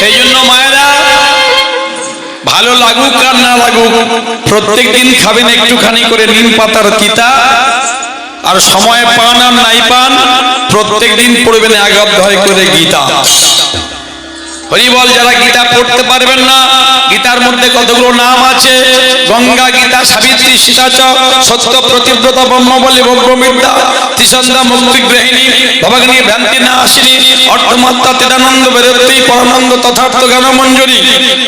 সেই জন্য মায়েরা ভালো লাগুক আর না লাগুক প্রত্যেক দিন খাবেন একটুখানি করে নিম পাতার তিতা, আর সময় পান আর নাই পান প্রত্যেক দিন পড়বেন এক অধ্যায় করে গীতা। হরিবল। যারা গীতা পড়তে পারবেন না, গীতার মধ্যে কতগুলো নাম আছে, গঙ্গা গীতা, সাবিত্রী, সীতাচ, সত্য, প্রতিব্রতা, ব্রহ্মবলী, ভোগ্যবিদ্যা, ত্রিসন্ধ্যা, মুক্তিগ্রহিণী, ভবাগ্নি, ভ্রান্তি নাশিনী, অর্ধমাত্রা, তেদানন্দ, বেরোত্রী, পরমানন্দ, তথার্থ জ্ঞান মঞ্জুরি।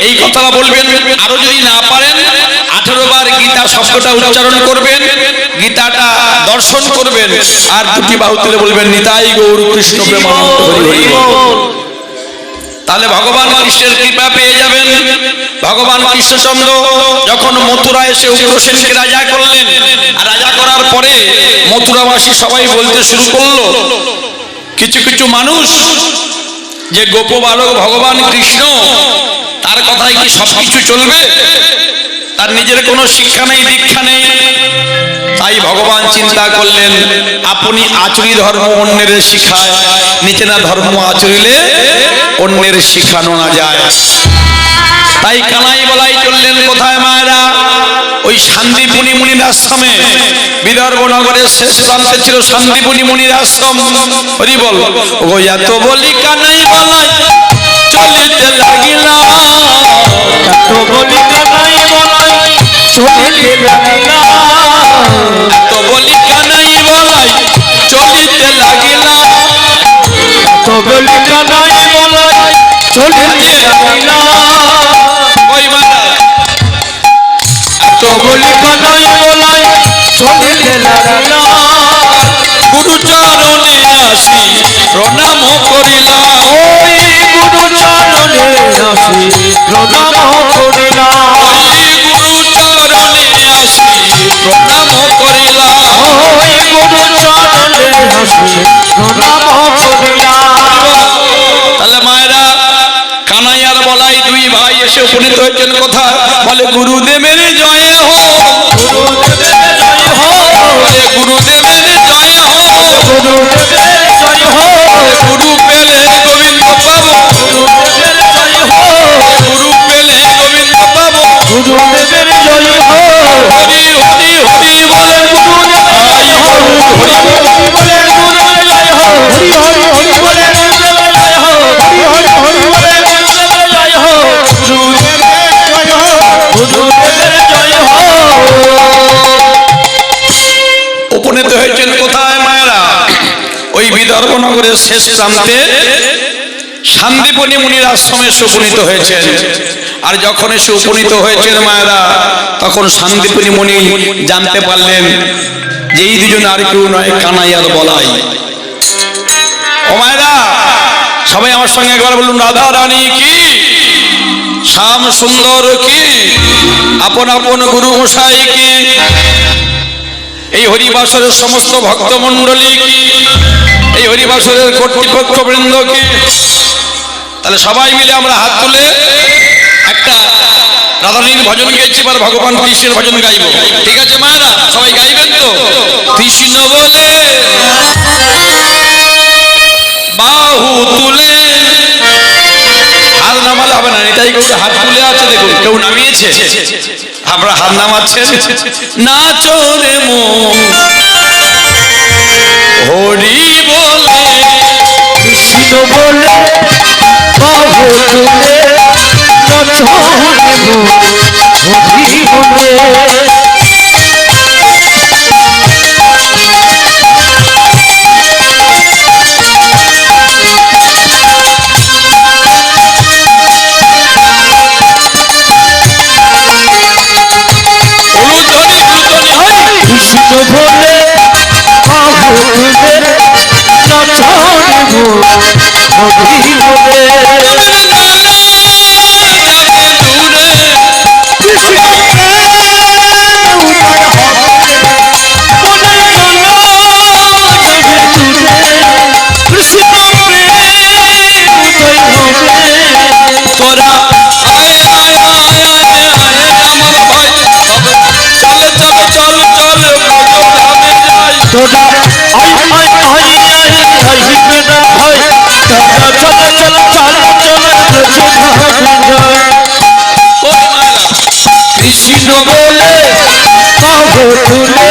এই কথাটা বলবেন। আরো যদি না পারেন 18 বার গীতা শব্দটা উচ্চারণ করবেন, গীতাটা দর্শন করবেন, আর দুটি বাহু তুলে বলবেন নিতাই গৌর কৃষ্ণ প্রেমানন্দ হরি বল। তাহলে ভগবান কৃষ্ণের কৃপা পেয়ে যাবেন। ভগবান কৃষ্ণচন্দ্র যখন মথুরা এসে উগ্রসেনকে রাজা করলেন, আর রাজা করার পরে মথুরাবাসী সবাই বলতে শুরু করলো, কিছু কিছু মানুষ যে গোপ বালক ভগবান কৃষ্ণ, তার কথায় কি সবকিছু চলবে? তার নিজের কোনো শিক্ষা নেই, দীক্ষা নেই। তাই ভগবান চিন্তা করলেন, আপনি আচরি ধর্ম অন্যের শিখায়, নিচে না ধর্ম আচরিলে অন্যের শিখানো না যায়। তাই কানাই বলাই চললেন কোথায় মায়েরা? ওই শান্তিপুনি মুনির আশ্রমে। বিদর্ভ নগরের শেষ প্রান্তে ছিল শান্তিপুনি মুনির আশ্রম। হরি বল। ও এত বলি কানাই বলাই চলিতে লাগিলা, এত বলি কানাই বলাই চলিতে লাগিলা, এত বলি কানাই বলাই চলিতে লাগিলা, এত বলি কানাই বলাই চলিতে লাগিলা। ওই মারা এত বলি কানাই বলাই চলিতে লাগিলা, গুরুচরণে আসি প্রণাম করিলা, ওই গুরুচরণে আসি প্রণাম করিলা, ওই গুরুচরণে আসি প্রণাম করিলা, ওই গুরুচরণে আসি প্রণাম করিলা। তাহলে মায়েরা কানাই আর বলাই দুই ভাই এসে উপনীত হয়েছেন কোথায়? বলে গুরুদেবের জয় হো, গুরুদেবের জয় হো, গুরুদেবের জয় হো, গুরুদেবের জয় হো, গুরু পেলে গোবিন্দ পাবো, গুরুদেবের জয় হো, গুরু পেলে গোবিন্দ পাবো, গুরুদেবের জয় হো, হরি হরি হরি বলে গুরুদেবের জয় হো, হরি হরি বলে গুরুদেবের জয় হো, হরি হরি হরি বলে গুরুদেবের জয় হো, হরি হরি হরি বলে গুরুদেবের জয় হো, গুরুদেবের জয় হো, গুরুদেবের জয় হো। উপনীত হয়েছেন কোথায় মায়েরা? ওই বিদর্ভ নগরের শেষ প্রান্তে শান্তিপুনি মুনির আশ্রমে উপনীত হয়েছেন। আর যখন এসে উপনীত হয়েছেন মায়েরা, তখন শান্তিপুনি মুনি জানতে পারলেন যে এই দুজন আর কেউ নয়, কানাই আর বলাই। ও মায়েরা, সবাই আমার সঙ্গে একবার বলুন, রাধা রানী কি, শ্যাম সুন্দর কি, আপন আপন গুরু মশাই কি, এই হরিবাসরের সমস্ত ভক্তমণ্ডলী কি, এই হরিবাসরের কর্তৃপক্ষ বৃন্দ কি। তাহলে সবাই মিলে আমরা হাত তুলে একটা রাধারানীর ভজন গাইছি, এবার ভগবান কৃষ্ণের ভজন গাইব। ঠিক আছে মায়েরা, সবাই গাইবেন তো? কৃষ্ণ বলে বাহু তুলে, হাত নামালে হবে না, এটাই কেউ হাত তুলে আছে, দেখুন কেউ নামিয়েছে, আপনারা হাত নামাচ্ছেন। নাচো রে মন হরি বলে, কৃষ্ণ বলে বাহু তুলে, নাচো রে মন হরি বলে। কৃষ্ণ বলে বাহু তুলে, নাচো রে মন হরি বলে। তোরা আই আই আই আই আই বিনা হয়, তোরা বলে বাহু তুলে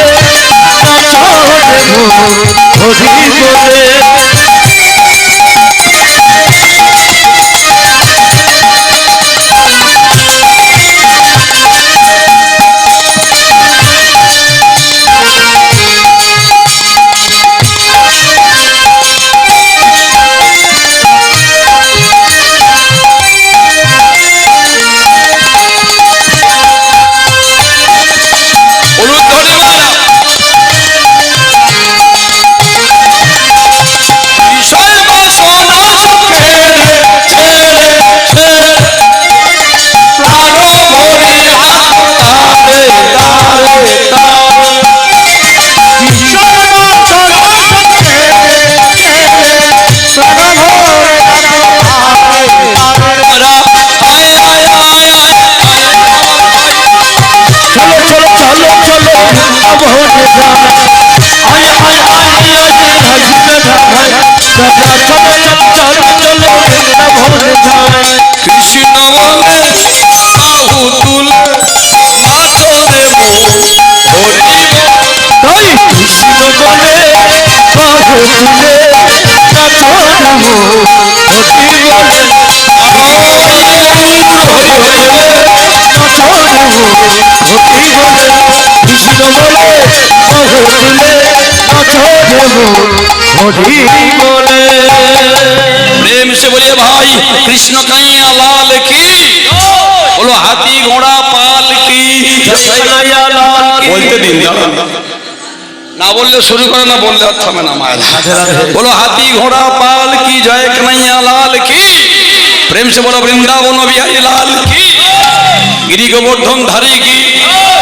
নাচো হরি বলে। प्रेम से बोलिए भाई कृष्ण कन्हैया लाल की। बोलो हाथी घोड़ा पाल की। बोलते दिन ना बोलले शुरू करो ना बोलले थमे ना मार। बोलो हाथी घोड़ा पाल की जय कन्हैया लाल की। प्रेम से बोलो वृंदावन बिहारी लाल की। गिरी गोवर्धन धारी की।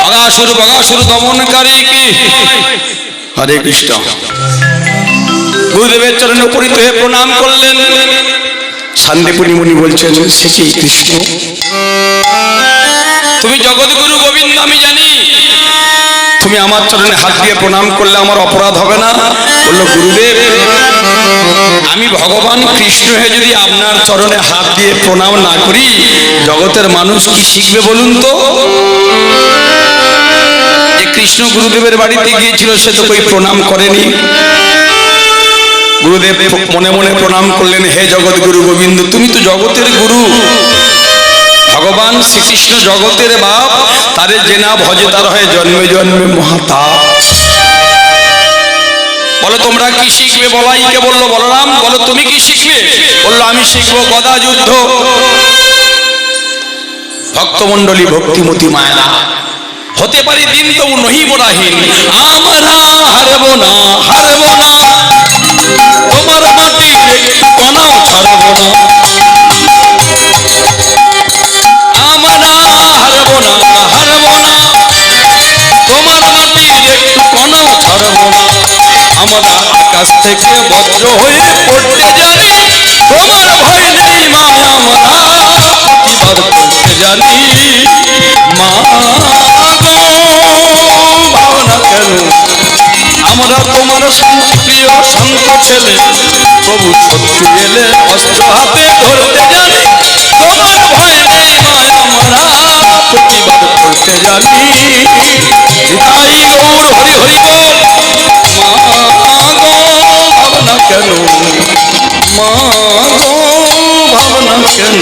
अगासुर बगासुर दमनकारी की। हरे कृष्ण। गुरुदेवेर चरणे उपनीत হয়ে প্রণাম করলেন। শান্তিপুরী মুনি বলছেন সে কি কৃষ্ণ, তুমি জগৎগুরু গোবিন্দ আমি জানি, তুমি আমার চরণে হাত দিয়ে প্রণাম করলে আমার অপরাধ হবে না? বলল গুরুদেব আমি ভগবান কৃষ্ণ হয়ে যদি আপনার চরণে হাত দিয়ে প্রণাম না করি জগতের মানুষ কি শিখবে বলুন তো? যে কৃষ্ণ গুরুদেবের বাড়িতে গিয়েছিল সে তো কই প্রণাম করেনি। গুরুদেব মনে মনে প্রণাম করলেন, হে জগৎ গুরু গোবিন্দ তুমি তো জগতের গুরু, ভগবান শ্রীকৃষ্ণ জগতের বাপ, তারে যে না ভজে তার হয় জন্মে জন্মে মহাতাপ। বলো তোমরা কি শিখবে? বলাইকে বললো বলরাম বলো তুমি কি শিখবে? বললো আমি শিখবো গদা যুদ্ধ। ভক্তমণ্ডলী ভক্তিমতী মায়েরা হতে পারি দিন তবু নহি বরাহীন, আমরা হারব না হারব না তোমার মাটির কণাও ছাড়ব না, আমরা হারব না হারব না তোমার মাটির একটু কণাও ছাড়ব না, আমরা আকাশ থেকে বজ্র হয়ে পড়তে জানি, তোমার ভয় নেই মা আমরা প্রতিবাদ করতে জানি, মা ভাবনা কেন আমরা তোমার প্রিয় শান্ত ছেলে, প্রভু শত্রু এলে অস্ত্র হাতে ধরতে জানি, তোমার ভয় নেই মা আমরা প্রতিবাদ করতে জানি, তাই গৌর হরি হরি বল, মা গো ভাবনা কেন, মা গো ভাবনা কেন।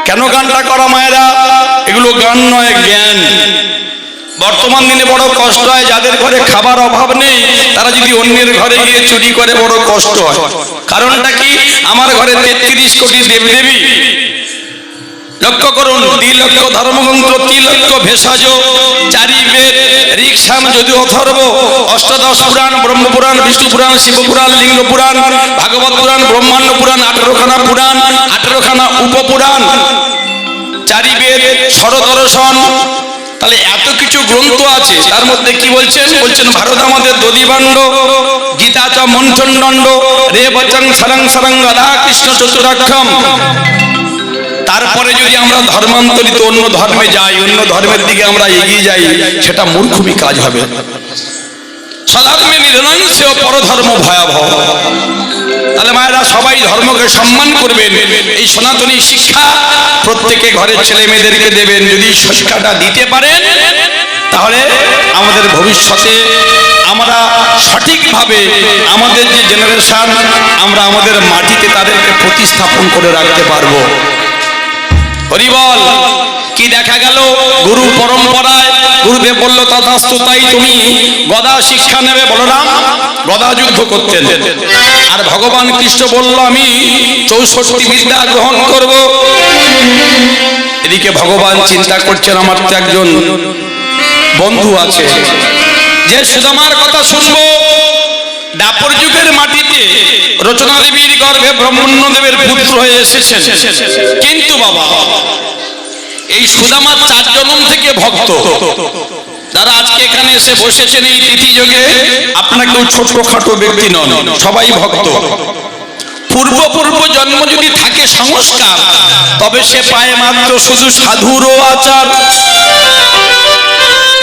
কেন গানটা করা মায়েরা? এগুলো গান নয় জ্ঞান। বর্তমান দিনে বড় কষ্ট হয়, যাদের ঘরে খাবার অভাব নেই তারা যদি অন্যের ঘরে গিয়ে চুরি করে বড় কষ্ট হয়। কারণটা কি? আমার ঘরে 33 কোটি দেবদেবী, লক্ষ্য করুন, 2 লক্ষ ধর্মগ্রন্থ, 3 লক্ষ ভেষজ, 4 বেদ, ঋক্সাম যদিও অথর্ব, অষ্টাদশ পুরাণ, ব্রহ্মপুরাণ, বিষ্ণু পুরাণ, শিবপুরাণ, লিঙ্গ পুরাণ, ভাগবত পুরাণ, ব্রহ্মাণ্ড পুরাণ, 18খানা পুরাণ, 18খানা উপপুরাণ, 4 বেদ, ষড়দর্শন। তাহলে এত কিছু গ্রন্থ আছে, তার মধ্যে কি বলছেন? বলছেন ভারত আমাদের দধিবাণ্ড, গীতা চ মন্থন দণ্ড, রে বচন সারং সারং রাধা কৃষ্ণ চতুরাক্ষম। তারপরে যদি আমরা ধর্মান্তরিত অন্য ধর্মে যাই, অন্য ধর্মের দিকে আমরা এগিয়ে যাই, সেটা মূর্খমি কাজ হবে। সদাত্মে নির্ণয় সে পরধর্ম ভয়াবহ। তাহলে মায়েরা সবাই ধর্মকে সম্মান করবেন। এই সনাতনী শিক্ষা প্রত্যেকে ঘরের ছেলে মেয়েদেরকে দেবেন। যদি শিক্ষাটা দিতে পারেন তাহলে আমাদের ভবিষ্যতে আমরা সঠিকভাবে আমাদের যে জেনারেশন আমরা আমাদের মাটিতে তাদেরকে প্রতিস্থাপন করে রাখতে পারবো। হরি বল। কি দেখা গেল? গুরু পরম্পরায় গুরুদেব বলল তথাস্তু, তাই তুমি গদা শিক্ষা নেবে। বলরাম গদা যুদ্ধ করতেন, আর ভগবান কৃষ্ণ বলল আমি 64 বিদ্যা গ্রহণ করব। এদিকে ভগবান চিন্তা করছেন আমার তো একজন বন্ধু আছে যে সুদামার কথা শুনবো। দাপর যুগের মাটিতে রচনা দেবীর গর্ভে ব্রহ্মণ্য দেবের পুত্র হয়ে এসেছেন, কিন্তু বাবা এই সুদামা 4 জন্ম থেকে ভক্ত। যারা আজকে এখানে এসে বসেছেন এই তিথি যোগে, আপনারা কেউ ছোটখাটো ব্যক্তি নন, সবাই ভক্ত। পূর্ব জন্ম যদি থাকে সংস্কার, তবে সে পায় মাত্র শুধু সাধুর আচার।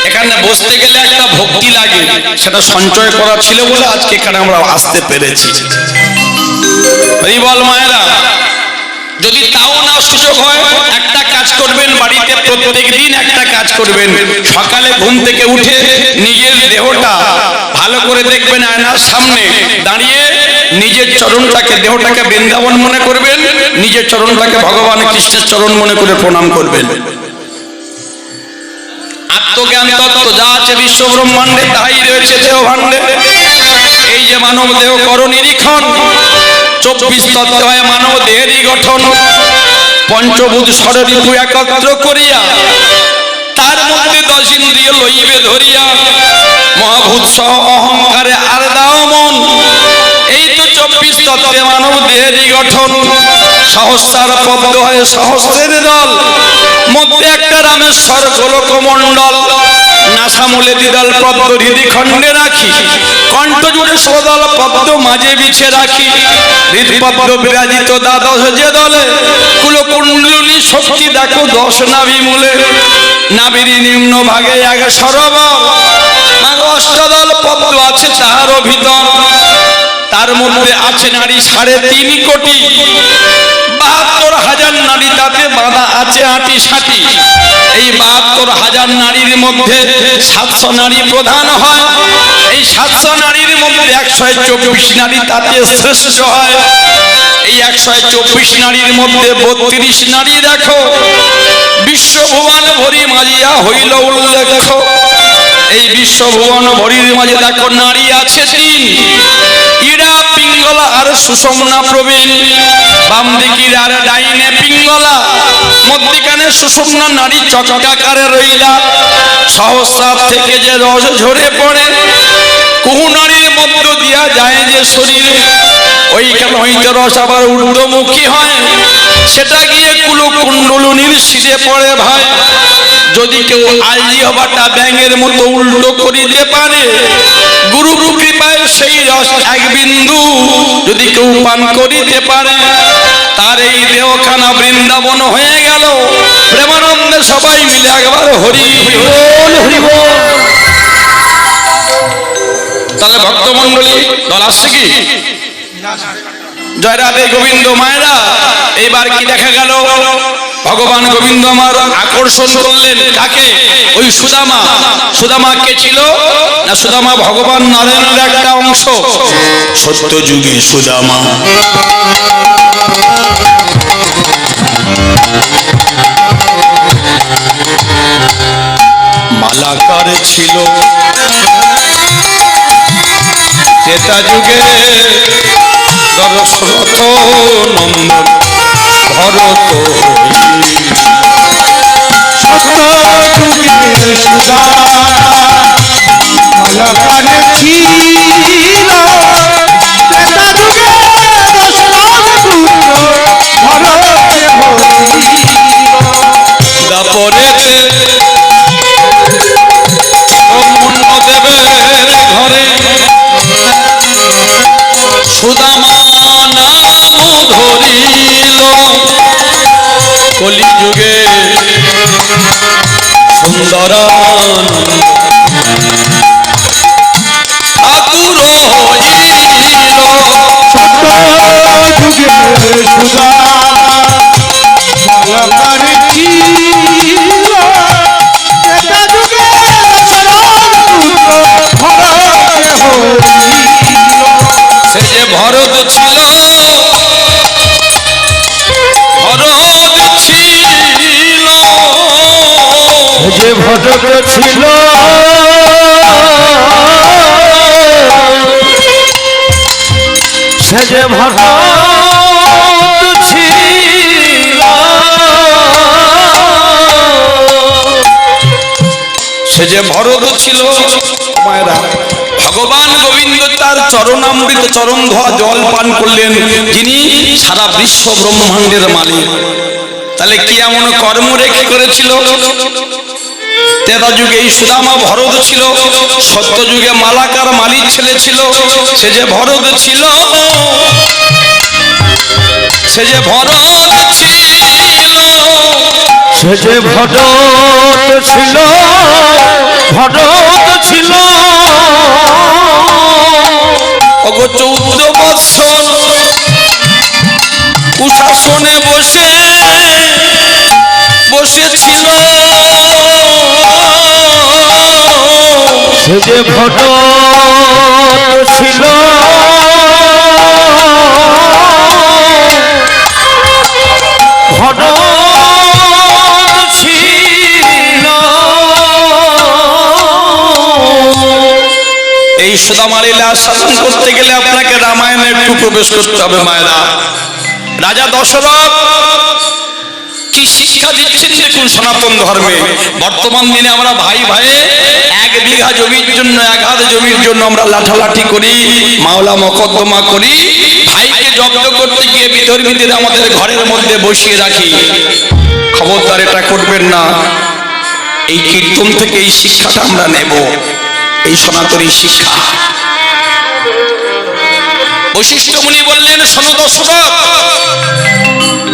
এখানে বসতে গেলে একটা ভক্তি লাগে, সেটা সঞ্চয় করা ছিল বলে আজকে এখানে আমরা আসতে পেরেছি। হরি বল মায়েরা। যদি তাও না সুযোগ হয়, একটা কাজ করবেন, বাড়িতে প্রত্যেক দিন একটা কাজ করবেন। সকালে ঘুম থেকে উঠে নিজের দেহটা ভালো করে দেখবেন, আয়নার সামনে দাঁড়িয়ে নিজের চরণটাকে, দেহটাকে বৃন্দাবন মনে করবেন, নিজের চরণটাকে ভগবান কৃষ্ণের চরণ মনে করে প্রণাম করবেন। আত্মজ্ঞান তত্ত্ব যা আছে বিশ্ব ব্রহ্মাণ্ডে তাই রয়েছে দেহ ভাণ্ডে। এই যে মানব দেহ কর নিরীক্ষণ, 24 তত্ত্ব হয় মানব দেহেরই গঠন। পঞ্চভূত ষড়রিপু একত্র করিয়া, তার মধ্যে 10 ইন্দ্রিয় লইবে ধরিয়া। মহাভূত সহ অহংকারে আর দাও মন, এই তো 24 তত্ত্বে মানব দেহেরই গঠন। সহস্রার পদ্ম হয় সহস্রের দল, মধ্যে একটা রামেশ্বর গোলক মণ্ডল। নাসামূলে দ্বিদল পদ্ম হৃদি খণ্ডে রাখি, কণ্ঠ জুড়ে সদল পদ্ম মাঝে বিছে রাখি। হৃদপদ্ম বিরাজিত দ্বাদশ যে দলে, কুলকুণ্ডলী শক্তি দেখো 10 নাভি মূলে। নাভির নিম্ন ভাগে আগে সরোবর, অষ্টদল পদ্ম আছে তাহারও ভিতর। তার মধ্যে আছে নারী 3.5 কোটি, 72,000 নারী তাতে বাঁধা আছে 8-60। এই 72,000 নারীর মধ্যে 700 নারী প্রধান হয়। এই 700 নারীর মধ্যে 124 নারী তাতে শ্রেষ্ঠ হয়। এই 124 নারীর মধ্যে 32 নারী দেখো বিশ্বভুবন ভরি মাজিয়া হইল উল্লেখ। এই বিশ্বভুবন ভরির মাঝে দেখো নারী আছে 3, ইরা পিঙ্গলা আর সুষমনা প্রবীণ। বাম দিকের আর ডাইনে পিঙ্গলা, মধ্যিখানে সুষমনা নারী চক্রাকারে রইলা। সহস্রার থেকে যে রস ঝরে পড়ে, কুহু নারীর মধ্য দিয়া যায় যে শরীরে, ওইখানে হইতে রস আবার ঊর্ধ্বমুখী হয়, সেটা গিয়ে কুলকুণ্ডলিনীর শিরে পড়ে ভাই। যদি কেউ আলজি হবাটা ব্যাঙের মতো উল্টো করিতে পারে, গুরু কৃপায় সেই রস 1 বিন্দু যদি কেউ পান করিতে পারে, তার এই দেহখানা বৃন্দাবন হয়ে গেল। প্রেমানন্দে সবাই মিলে একবার হরি বল হরি বল। তাহলে ভক্তমণ্ডলী দল আসছে কি? জয় রাধে গোবিন্দ। মায়েরা এইবার কি দেখা গেল? ভগবান গোবিন্দ আমার আকর্ষণ করলেন কাকে? ওই সুদামা। সুদামা কে ছিল না? সুদামা ভগবান নারায়ণের একটা অংশ। সত্য যুগে সুদামা মালাকার ছিল, ত্রেতা যুগে দশরথ নন্দন ভরত। সত্য যুগে সুদামা মালাকারে ছিল, ত্রেতা যুগে দশরথ পুত্র ভরতে হইল। দাপরেতে ব্রহ্মণ্য দেবের ঘরে সুদামা নাম ধরিল। কলিযুগে সুন্দরানন্দ আতুর হইল। সত্য যে ভটক ছিল সে যে ভটক ছিল সে যে ভরত ছিল মায়েরা ভগবান গোবিন্দ তার চরণামৃত চরণ ধোয়া জল পান করলেন, যিনি সারা বিশ্ব ব্রহ্মাণ্ডের মালিক। তাহলে কি এমন কর্ম রেখে করেছিল? তেতা যুগে এই সুদামা ভরত ছিল, সত্য যুগে মালাকার মালিক ছেলে ছিল। সে যে ভরত ছিল, সে যে ভরত ছিল, সে যে ভটক ছিল ভটক ছিল অগো 14 বৎসর কুশাসনে বসেছিল। সে যে ভটক ছিল ভটক ছিল। এই সুদামা লীলা শাসন করতে গেলে আপনাকে রামায়ণে একটু প্রবেশ করতে হবে মায়েরা। রাজা দশরথ কি শিক্ষা দিচ্ছেন দেখুন সনাতন ধর্মে। বর্তমান দিনে আমরা ভাই ভাইয়ে 1 বিঘা জমির জন্য 1 হাত জমির জন্য আমরা লাঠালাঠি করি, মামলা মকদ্দমা করি, ভাইকে জব্দ করতে গিয়ে বিধর্মীদের আমাদের ঘরের মধ্যে বসিয়ে রাখি। খবরদার এটা করবেন না। এই কীর্তন থেকে এই শিক্ষাটা আমরা নেব, এই সনাতনী শিক্ষা। বশিষ্ঠ মুনি বললেন, শোনো দশরথ,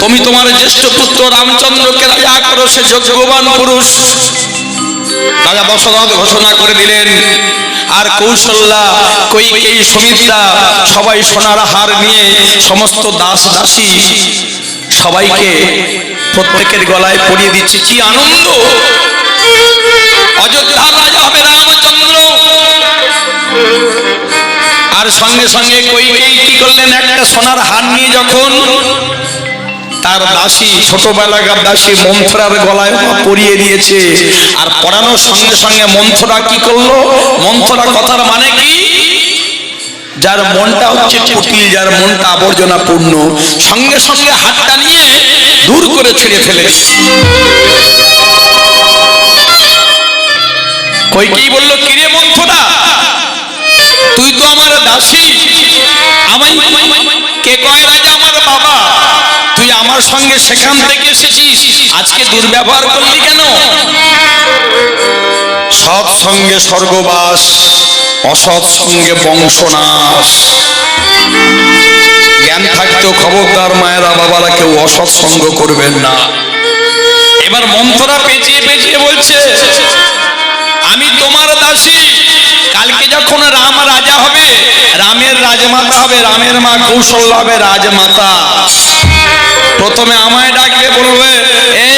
তুমি তোমার জ্যেষ্ঠ পুত্র রামচন্দ্রকে রাজা করো, সে যোগ্যবান পুরুষ। রাজা দশরথ ঘোষণা করে দিলেন। আর কৌশল্যা, কৈকেয়ী, সুমিত্রা সবাই সোনার হার নিয়ে সমস্ত দাস দাসী সবাইকে প্রত্যেকের গলায় পরিয়ে দিচ্ছে। কি আনন্দ! অযোধ্যার রাজা হবে রামচন্দ্র। আর সঙ্গে সঙ্গে কৈকেয়ী কি করলেন, একটা সোনার হার নিয়ে যখন তার দাসী, ছোটবেলাকার দাসী মন্থরার গলায় পরিয়ে দিয়েছে, আর পরানোর সঙ্গে সঙ্গে মন্থরা কি করলো? মন্থরা কথার মানে কি? যার মনটা হচ্ছে কুটিল, যার মনটা আবর্জনা পূর্ণ, সঙ্গে সঙ্গে হাতটা নিয়ে দূর করে ছেড়ে ফেলে দিচ্ছে। কৈকেয়ী বলল, কিরে মন্থরা, তুই তো আমার দাসী, আমায় কে কয় রাজা আমার বাবা, তুই আমার সঙ্গে সেখান থেকে এসেছিস, আজকে দুর্ব্যবহার করলি কেন? সৎ সঙ্গে স্বর্গবাস, অসৎ সঙ্গে বংশনাশ। জ্ঞান থাকতেও খবরদার মায়েরা বাবারা কেউ অসৎ সঙ্গ করবেন না। এবার মন্থরা পেঁচিয়ে পেঁচিয়ে বলছে, আমি তোমার দাসী, কালকে যখন রাম রাজা হবে, রামের রাজমাতা হবে, রামের মা কৌশল্যা হবে রাজমাতা। প্রথমে আমায় ডাকবে, বলবে এই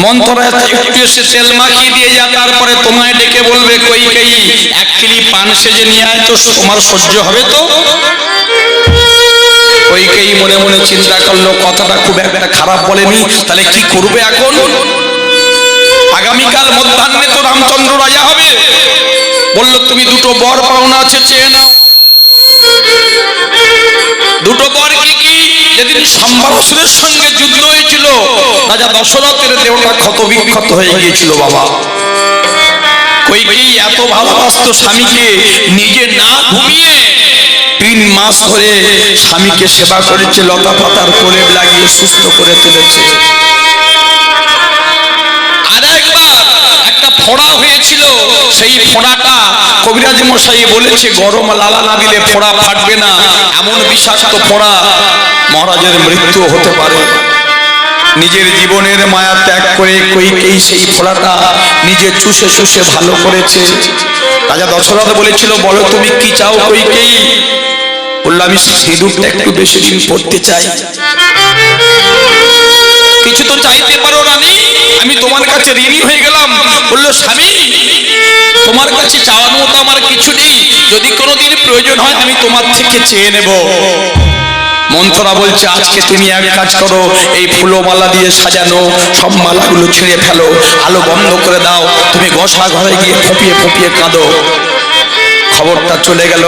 মন্থরা একটু এসে তেল মাখিয়ে দিয়ে যা, তারপরে তোমায় ডেকে বলবে কৈকেয়ী 1 কিলি পান সেজে নিয়ে আয়, তো তোমার সহ্য হবে তো? কৈকেয়ী মনে মনে চিন্তা করলো, কথাটা খুব একটা খারাপ বলেনি, তাহলে কি করবে এখন? আগামীকাল মধ্যাহ্নে তো রামচন্দ্র রাজা হবে। বলল, তুমি 2টো বর পাওনা আছে, চেয়ে নাও। 2টো বর কি কি? যেদিন সম্বরাসুরের সঙ্গে যুদ্ধ হয়েছিল, রাজা দশরথের দেহটা ক্ষত বিক্ষত হয়ে গিয়েছিল বাবা। কৈকেয়ী এত ভালোবাসতো স্বামীকে, নিজে না ঘুমিয়ে 3 মাস ধরে স্বামীকে সেবা করেছে, লতা পাতার প্রলেপ লাগিয়ে সুস্থ করে তুলেছে। আর একবার একটা ফোড়া হয়েছিল, সেই ফোড়াটা কবিরাজ মশাই বলেছে গরম লালা না দিলে ফোড়া ফাটবে না, এমন বিষাক্ত ফোড়া মহারাজের মৃত্যু হতে পারে। নিজের জীবনের মায়া ত্যাগ করে কৈকেয়ী সেই ফোড়াটা নিজে চুষে চুষে ভালো করেছে। রাজা দশরথ বলেছিল, বলো তুমি কি চাও কৈকেয়ী? বলল, আমি সিঁদুরটা একটু বেশি দিন পড়তে চাই। কিছু তো চাইতে পারো রানী, আমি তোমার কাছে ঋণী হয়ে গেলাম। বললো, স্বামী তোমার কাছে চাওয়ার মতো আমার কিছু নেই, যদি কোনোদিন প্রয়োজন হয় আমি তোমার থেকে চেয়ে নেব। মন্ত্ররা বলছে আজকে তুমি এক কাজ করো, এই ফুলমালা দিয়ে সাজানো সব মালাগুলো ছিঁড়ে ফেলো, আলো বন্ধ করে দাও, তুমি গোসা ঘরে গিয়ে ফুপিয়ে ফুপিয়ে কাঁদো। খবরটা চলে গেল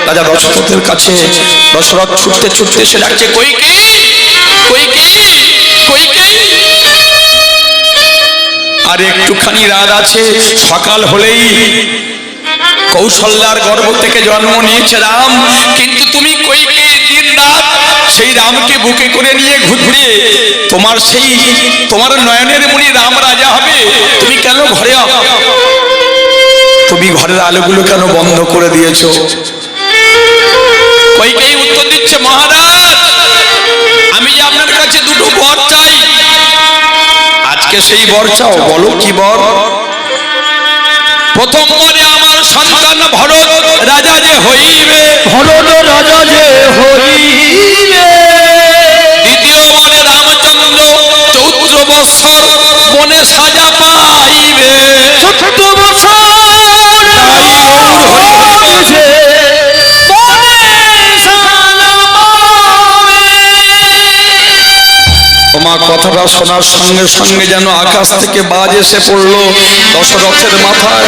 রাজা দশরথের কাছে। দশরথ ছুটতে ছুটতে এসে ডাকছে, কইকেয়ী, কইকেয়ী, কইকেয়ী। আর একটুখানি রাত আছে, সকাল হলেই কৌশল্যার গর্ভ থেকে জন্ম নিয়েছে রাম, কিন্তু তুমি কইকেয়ী দিন রাত সেই রামকে বুকে করে নিয়ে ঘুরে তোমার নয়নের মণি রাম রাজা হবে, তুমি কেন ঘরে তুমি ঘরের আলোগুলো কেন বন্ধ করে দিয়েছো? কইকেয়ী উত্তর দিচ্ছে, মহারাজ আমি যে আপনার কাছে দুটো বর চাই। আজকে সেই বর চাও? বলো কি বর? প্রথম বরে আমার সন্তান ভরত রাজা যে হইবে, ভরত রাজা যে হইবে। দ্বিতীয় বরে রামচন্দ্র 14 বৎসর বনে সাজা পাইবে। 14 বছর হইছে, বনে সাজা পাবে। তোমার কথাটা শোনার সঙ্গে সঙ্গে যেন আকাশ থেকে বাজ এসে পড়লো দশরথের মাথায়।